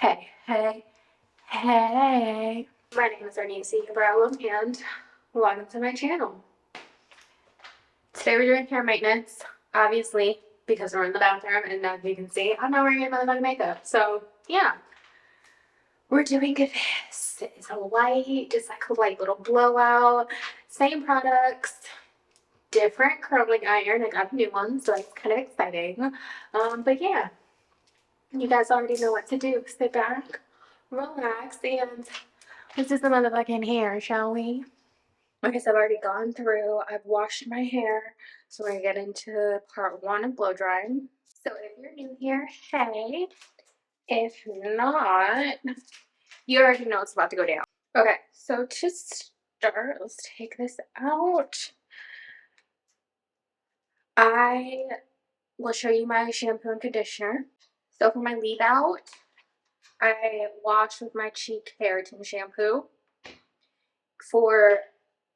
Hey, hey, hey. My name is Arnese Brown and welcome to my channel. Today we're doing hair maintenance, obviously, because we're in the bathroom and as you can see, I'm not wearing any motherfucking makeup. So, yeah. We're doing this. It's like a light little blowout. Same products, different curling iron. I got a new one, so it's kind of exciting. But yeah, you guys already know what to do. Sit back, relax, and let's do some motherfucking hair, shall we? I guess I've already gone through, I've washed my hair, so we're gonna get into part one of blow drying. So if you're new here, hey. If not, you already know it's about to go down. Okay, so to start, let's take this out. I will show you my shampoo and conditioner. So for my leave out, I wash with my Cheek Keratin shampoo. For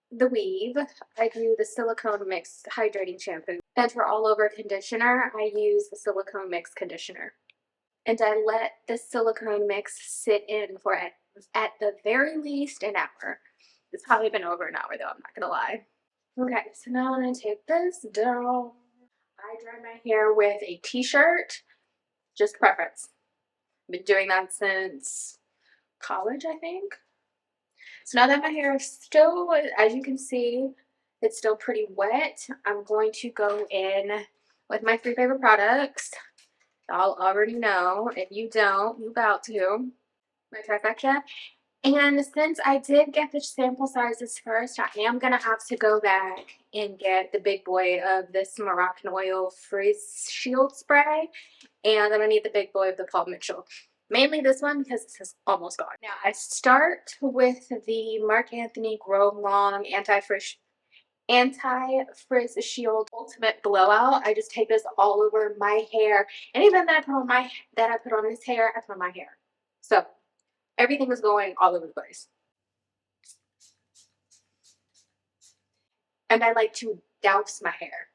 the weave, I do the silicone mix hydrating shampoo. And for all over conditioner, I use the silicone mix conditioner. And I let the silicone mix sit in for at the very least an hour. It's probably been over an hour though, I'm not gonna lie. Okay, so now I'm gonna take this down. I dry my hair with a t-shirt, just preference. I've been doing that since college, I think. So now that my hair is still, as you can see, it's still pretty wet, I'm going to go in with my 3 favorite products. Y'all already know. If you don't, you about to. My trifecta. And since I did get the sample sizes first, I am going to have to go back and get the big boy of this Moroccan Oil Frizz Shield Spray. And I'm going to need the big boy of the Paul Mitchell. Mainly this one because this is almost gone. Now I start with the Marc Anthony Grow Long Anti-Frizz Shield Ultimate Blowout. I just take this all over my hair. Anything that I put on this hair, I put on my hair. So everything is going all over the place. And I like to douse my hair.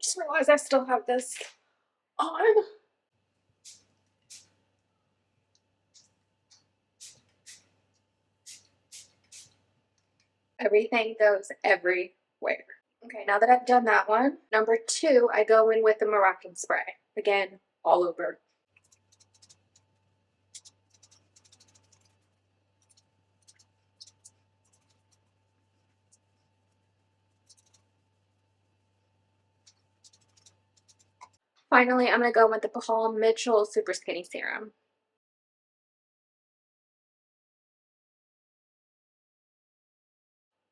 Just realized I still have this on. Everything goes everywhere. Okay, now that I've done that one, number 2, I go in with the Moroccan spray. Again, all over. Finally, I'm going to go with the Paul Mitchell Super Skinny Serum.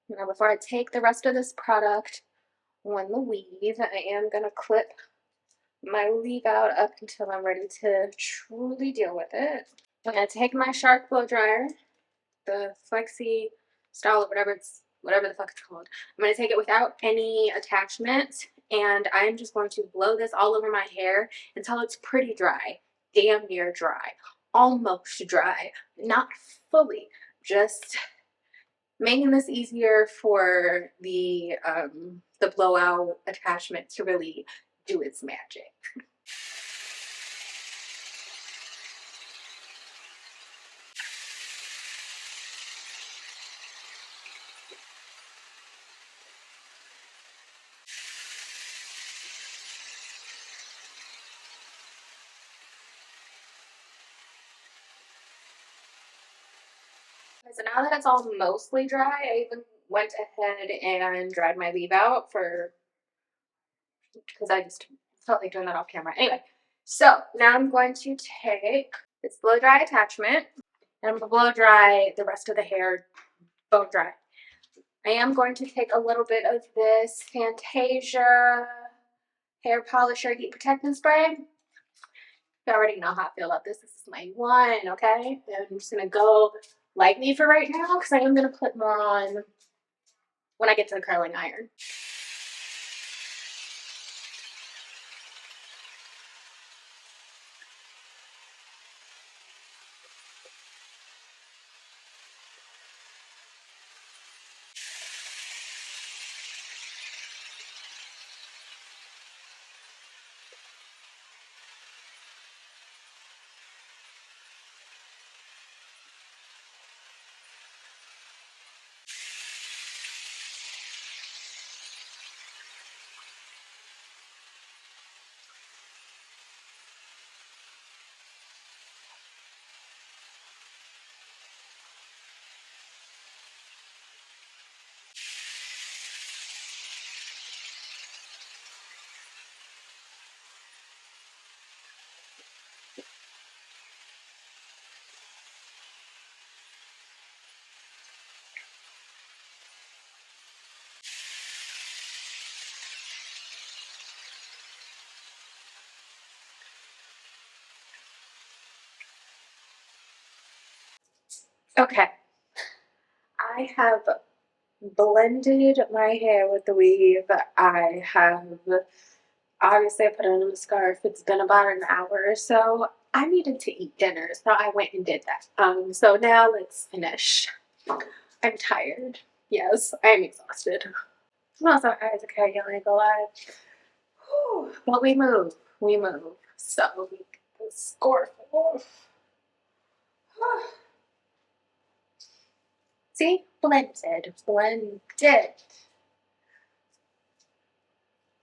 Now, before I take the rest of this product on the weave, I am going to clip my leave out up until I'm ready to truly deal with it. I'm going to take my Shark blow dryer, the Flexi style or whatever the fuck it's called. I'm going to take it without any attachment, and I'm just going to blow this all over my hair until it's pretty dry, damn near dry, almost dry, not fully, just making this easier for the blowout attachment to really do its magic. So now that it's all mostly dry, I even went ahead and dried my leave out because I just felt like doing that off camera. Anyway, so now I'm going to take this blow dry attachment and I'm going to blow dry the rest of the hair bone dry. I am going to take a little bit of this Fantasia hair polisher heat protectant spray. You already know how I feel about this. This is my one, okay? And I'm just going to go lightly for right now because I am going to put more on when I get to the curling iron. Okay. I have blended my hair with the weave. I have obviously I put on a scarf. It's been about an hour or so. I needed to eat dinner, so I went and did that. So now let's finish. I'm tired. Yes, I'm exhausted. I'm also high as a kite, I ain't gonna lie. But we move. We move. So we get the scarf off. See? Blended. Blended.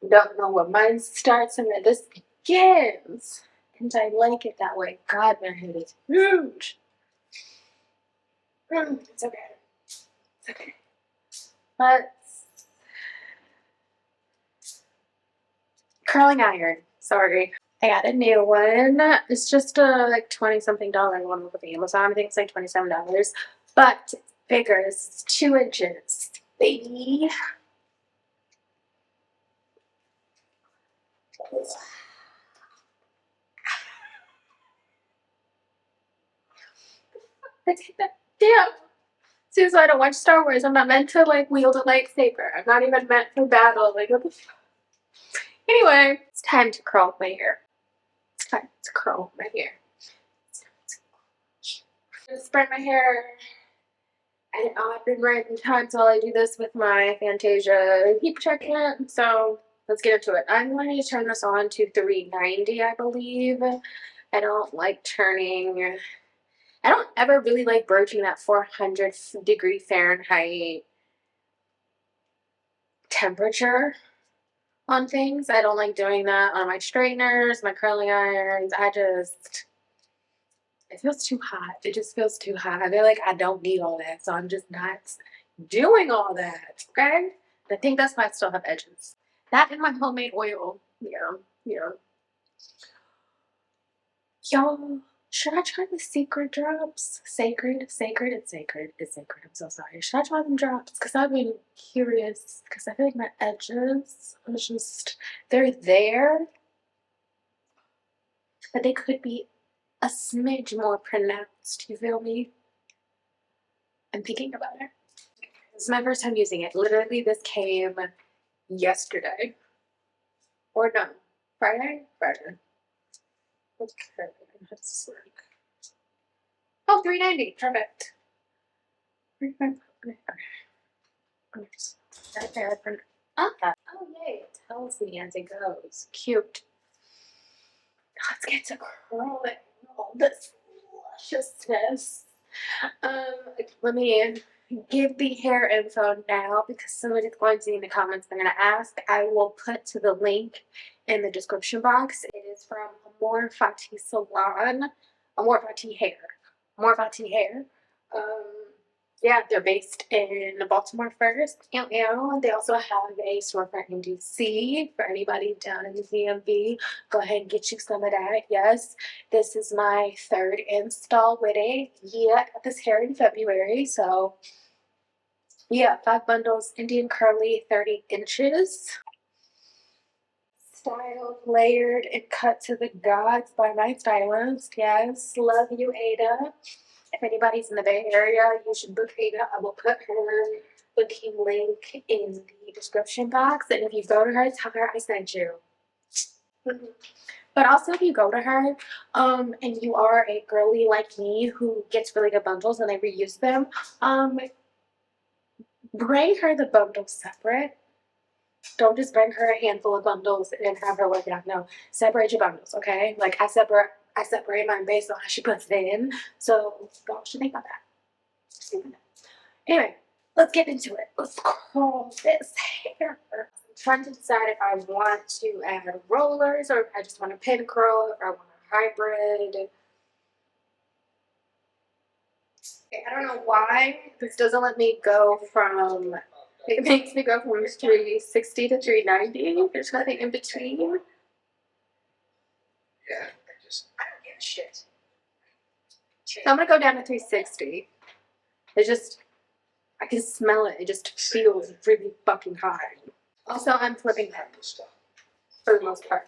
Don't know where mine starts and where this begins. And I like it that way. God, my head is huge. It's okay. It's okay. Let's curling iron. Sorry. I got a new one. It's just a like 20 something dollar one with Amazon. I think it's like $27. But it's bigger. It's 2 inches. Baby. I take that. Damn. See, so I don't watch Star Wars. I'm not meant to like wield a lightsaber. I'm not even meant for battle. Like what the fuck? Anyway, it's time to curl my hair. It's time to curl my hair. I'm gonna spread my hair. And I've been writing times while I do this with my Fantasia heat protectant. So let's get into it. I'm going to turn this on to 390, I believe. I don't like turning. I don't ever really like broaching that 400-degree Fahrenheit temperature on things. I don't like doing that on my straighteners, my curling irons. It feels too hot. It just feels too hot. I feel like I don't need all that, so I'm just not doing all that. Okay? I think that's why I still have edges. That and my homemade oil. Yeah, yeah. Y'all, should I try the secret drops? Sacred, sacred, it's sacred, it's sacred. I'm so sorry. Should I try them drops? Because I've been curious. Because I feel like my edges are just, they're there, but they could be a smidge more pronounced. You feel me? I'm thinking about it. This is my first time using it. Literally, this came yesterday. Or no, Friday? Friday. Okay, how does this work? Oh, 390. Perfect. Oh, yay. It tells me as it goes. Cute. Let's get to curling all this lusciousness. Let me give the hair info now because somebody's going to in the comments they're gonna ask. I will put to the link in the description box. It is from Amor Fati Salon, Amor Fati Hair. Amor Fati Hair. Yeah, they're based in Baltimore first. They also have a storefront in DC for anybody down in the DMV. Go ahead and get you some of that. Yes, this is my third install with it. Yeah, I got this hair in February. So, yeah, 5 bundles, Indian curly, 30 inches. Styled, layered, and cut to the gods by my stylist. Yes, love you, Ada. If anybody's in the Bay Area, you should book Ada. I will put her booking link in the description box. And if you go to her, tell her I sent you. But also, if you go to her, and you are a girly like me who gets really good bundles and they reuse them, bring her the bundles separate. Don't just bring her a handful of bundles and have her work it out. No, separate your bundles, okay? Like I separate mine based on how she puts it in. So y'all should think about that. Anyway, let's get into it. Let's curl this hair. I'm trying to decide if I want to add rollers or if I just want a pin curl, or if I want a hybrid. I don't know why this doesn't let me go from. It makes me go from 360 to 390. There's nothing in between. Yeah, I don't give a shit. So I'm gonna go down to 360. It just, I can smell it. It just feels really fucking high. Also, I'm flipping them for the most part.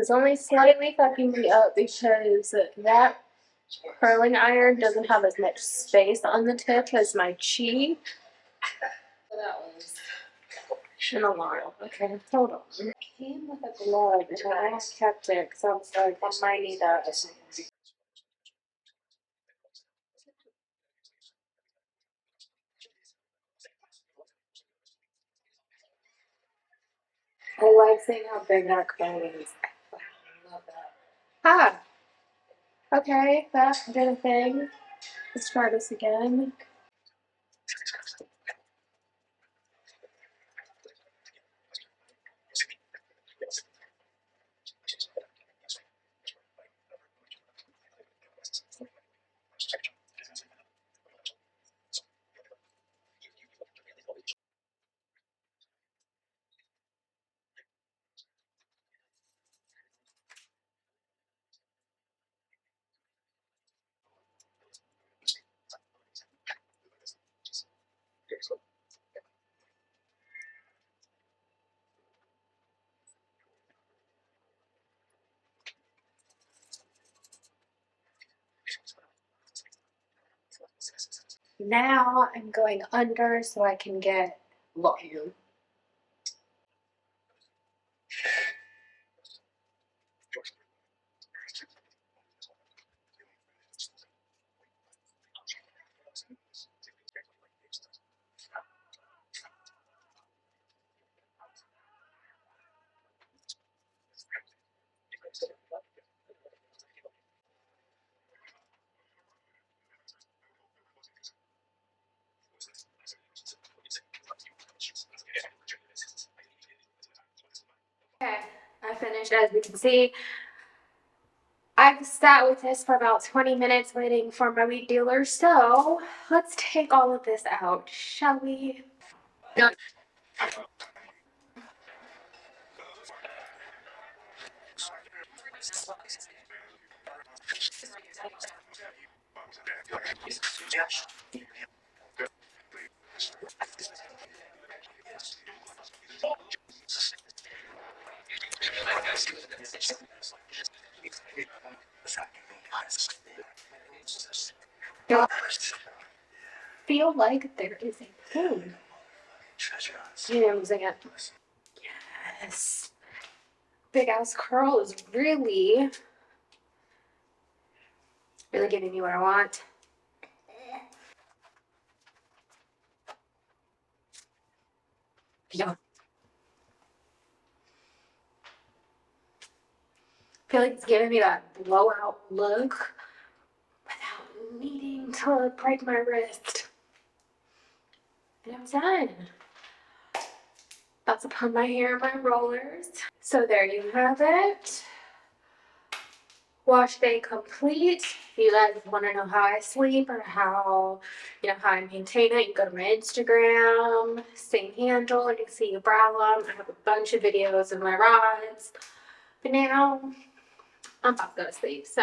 It's only slightly fucking me up because that curling iron doesn't have as much space on the tip as my Chi. So that was an alarm. Okay, hold on. Came with a glove and I kept it because I was like, I might need that. I like seeing how big that cone is. I love that. Ah, okay, that did a thing. Let's try this again. Now I'm going under so I can get volume. Okay, I finished. As you can see, I've sat with this for about 20 minutes waiting for my weed dealer, so let's take all of this out, shall we? No. Don't feel like there is a pain. Yeah, I'm using it. Yes. Big ass curl is really giving me what I want. Yeah. I feel like it's giving me that blowout look without needing to break my wrist. And I'm done. About to put my hair in my rollers. So there you have it. Wash day complete. If you guys want to know how I sleep or how I maintain it, you go to my Instagram, same handle, and you can see a problem. I have a bunch of videos of my rods. But now I'm about to go to sleep. So